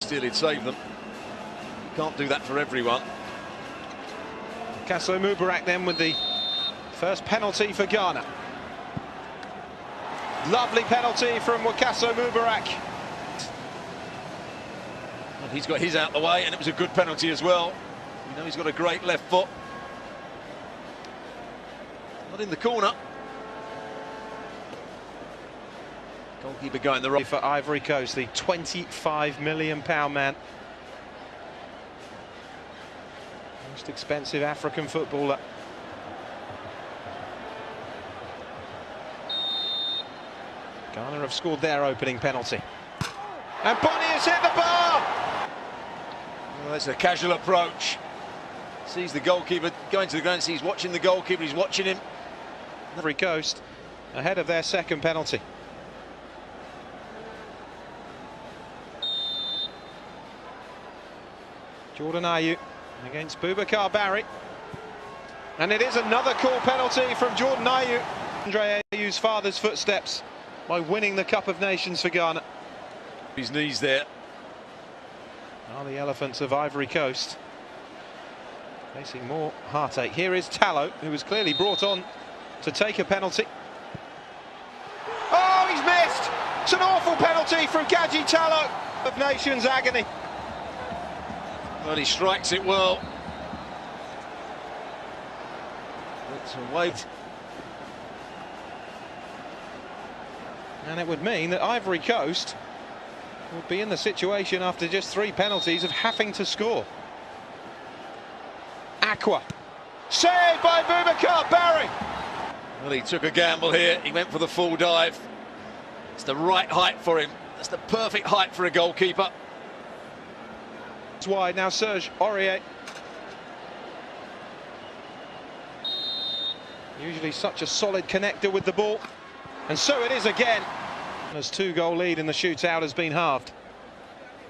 Still, he'd save them. Can't do that for everyone. Wakaso Mubarak then with the first penalty for Ghana. Lovely penalty from Wakaso Mubarak. And he's got his out the way, and it was a good penalty as well. You know, he's got a great left foot. Not in the corner. Goalkeeper going the right. For Ivory Coast, the £25 million man. Most expensive African footballer. Ghana have scored their opening penalty. And Bonnie has hit the bar! Well, that's a casual approach. Sees the goalkeeper going to the ground, he's watching the goalkeeper, he's watching him. Ivory Coast ahead of their second penalty. Jordan Ayew against Boubacar Barry. And it is another cool penalty from Jordan Ayew. Andre Ayew's father's footsteps by winning the Cup of Nations for Ghana. His knees there. Are the Elephants of Ivory Coast facing more heartache. Here is Tallow, who was clearly brought on to take a penalty. Oh, he's missed! It's an awful penalty from Gadji Tallow. Of Nations agony. Well, he strikes it well. It's a wait. And it would mean that Ivory Coast would be in the situation after just 3 penalties of having to score. Aqua. Saved by Boubacar Barry. Well, he took a gamble here. He went for the full dive. It's the right height for him. That's the perfect height for a goalkeeper. It's wide now, Serge Aurier. Usually such a solid connector with the ball. And so it is again. His 2-goal lead in the shootout has been halved.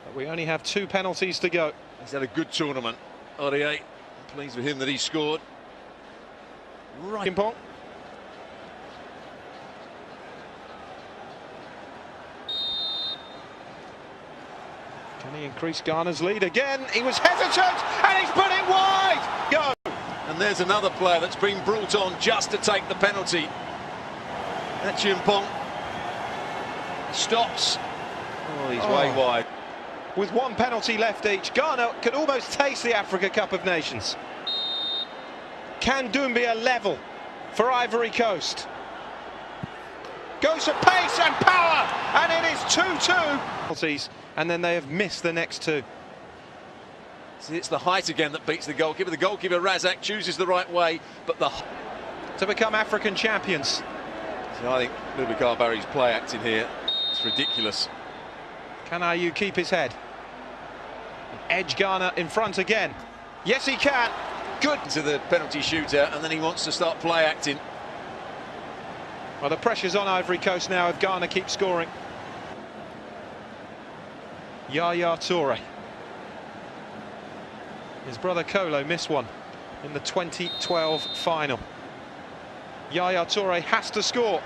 But we only have 2 penalties to go. He's had a good tournament, Aurier. Pleased with him that he scored. Right. Pong. Can he increase Ghana's lead again? He was hesitant and he's put it wide. Go. And there's another player that's been brought on just to take the penalty. That's Chimpong. Stops. Oh, he's way wide. With 1 penalty left each, Ghana could almost taste the Africa Cup of Nations. Can Doumbia level for Ivory Coast? Goes at pace and power, and it is 2-2. And then they have missed the next 2. See, it's the height again that beats the goalkeeper. The goalkeeper, Razak, chooses the right way, but to become African champions. So I think Boubacar Barry's play acting here. It's ridiculous. Can Ayew keep his head? Edge Ghana in front again. Yes, he can. Good. To the penalty shootout, and then he wants to start play acting. Well, the pressure's on Ivory Coast now if Ghana keeps scoring. Yaya Toure. His brother Kolo missed one in the 2012 final. Yaya Toure has to score.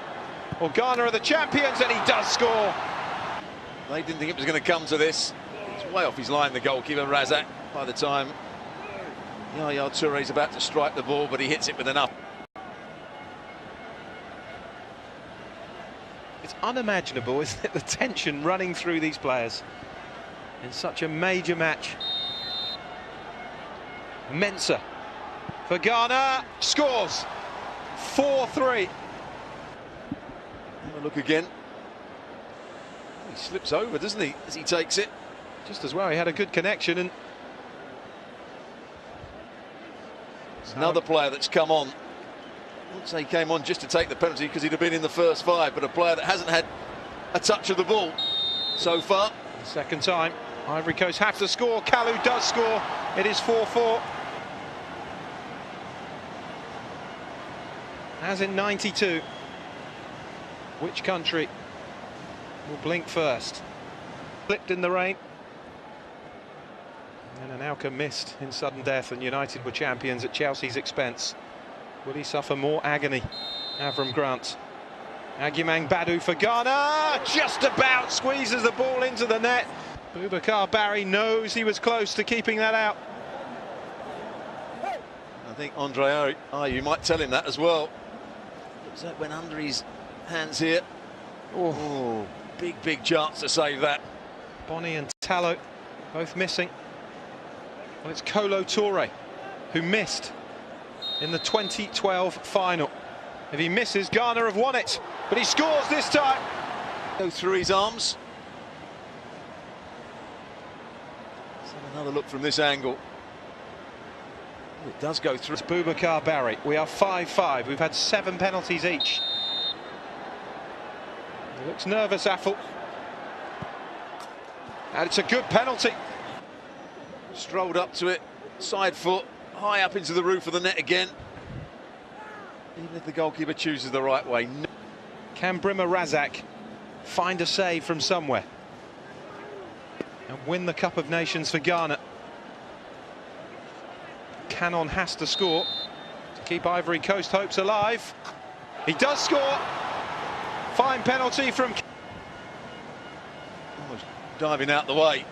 Well, Ghana are the champions, and he does score. They didn't think it was going to come to this. He's way off his line, the goalkeeper, Razak, by the time Yaya Toure's about to strike the ball, but he hits it with enough. It's unimaginable, isn't it, the tension running through these players in such a major match. Mensah for Ghana, scores 4-3. Have a look again. He slips over, doesn't he, as he takes it? Just as well, he had a good connection. And another player that's come on. I wouldn't say he came on just to take the penalty because he'd have been in the first 5, but a player that hasn't had a touch of the ball so far. The second time, Ivory Coast have to score. Kalu does score. It is 4-4. As in 92. Which country will blink first? Flipped in the rain. And Anelka missed in sudden death, and United were champions at Chelsea's expense. Will he suffer more agony? Avram Grant. Agumang Badu for Ghana. Just about squeezes the ball into the net. Boubacar Barry knows he was close to keeping that out. I think Andre Ayew might tell him that as well. Looks like went under his hands here. Oh, big chance to save that. Bonnie and Tallow both missing. Well, it's Kolo Touré who missed in the 2012 final. If he misses, Ghana have won it, but he scores this time. Go through his arms. Let's have another look from this angle. It does go through. It's Boubacar Barry. We are 5-5. We've had 7 penalties each. He looks nervous, Affle. And it's a good penalty. Strolled up to it, side foot, high up into the roof of the net again. Even if the goalkeeper chooses the right way. Can Brima Razak find a save from somewhere and win the Cup of Nations for Ghana? Cannon has to score to keep Ivory Coast hopes alive. He does score. Fine penalty from... Almost diving out the way.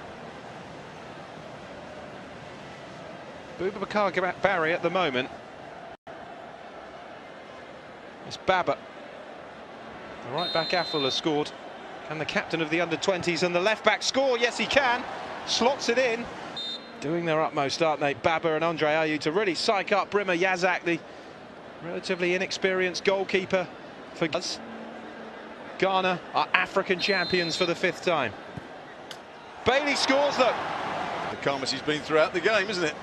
Boubacar Barry at the moment. It's Baba. The right back Affle has scored. Can the captain of the under-20s and the left back score? Yes, he can. Slots it in. Doing their utmost, aren't they, Baba and Andre Ayew, to really psych up Brima Razak, the relatively inexperienced goalkeeper for us. Ghana are African champions for the 5th time. Bailey scores though. The calmest he's been throughout the game, isn't it?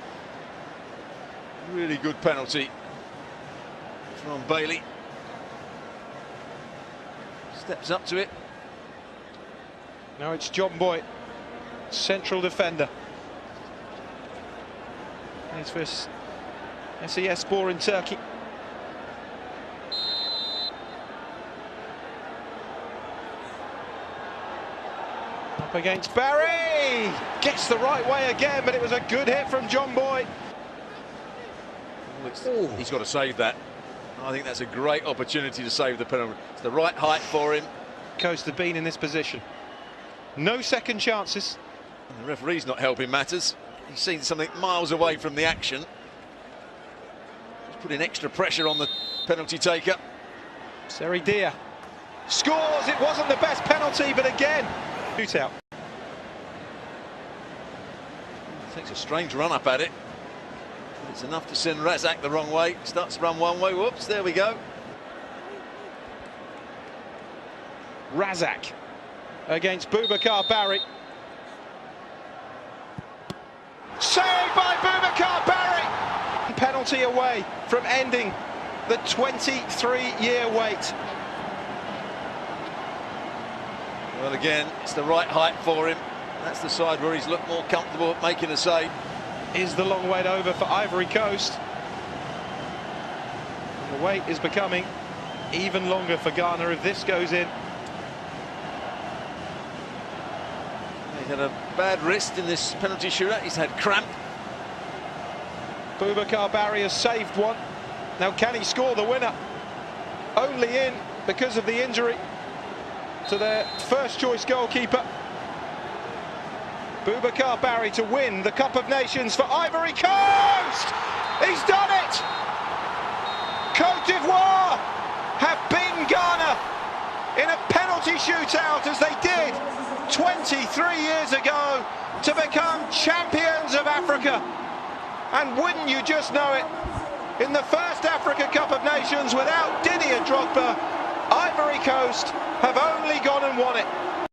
Really good penalty from Bailey. Steps up to it. Now it's John Boy, central defender. He's for SES-Spor in Turkey. Up against Barry! Gets the right way again, but it was a good hit from John Boy. He's got to save that. I think that's a great opportunity to save the penalty. It's the right height for him. Coast have been in this position. No second chances. And the referee's not helping matters. He's seen something miles away from the action. He's putting extra pressure on the penalty taker. Seridia scores. It wasn't the best penalty, but again, shootout. Takes a strange run up at it. But it's enough to send Razak the wrong way. Starts to run one way. Whoops, there we go. Razak against Boubacar Barry. Saved by Boubacar Barry! Penalty away from ending the 23-year wait. Well, again, it's the right height for him. That's the side where he's looked more comfortable at making a save. Is the long wait over for Ivory Coast? And the wait is becoming even longer for Ghana if this goes in. He's had a bad wrist in this penalty shootout. He's had cramp. Boubacar Barry has saved one. Now can he score the winner? Only in because of the injury to their first choice goalkeeper. Boubacar Barry to win the Cup of Nations for Ivory Coast! He's done it! Côte d'Ivoire have beaten Ghana in a penalty shootout as they did 23 years ago to become champions of Africa. And wouldn't you just know it, in the first Africa Cup of Nations without Didier Drogba, Ivory Coast have only gone and won it.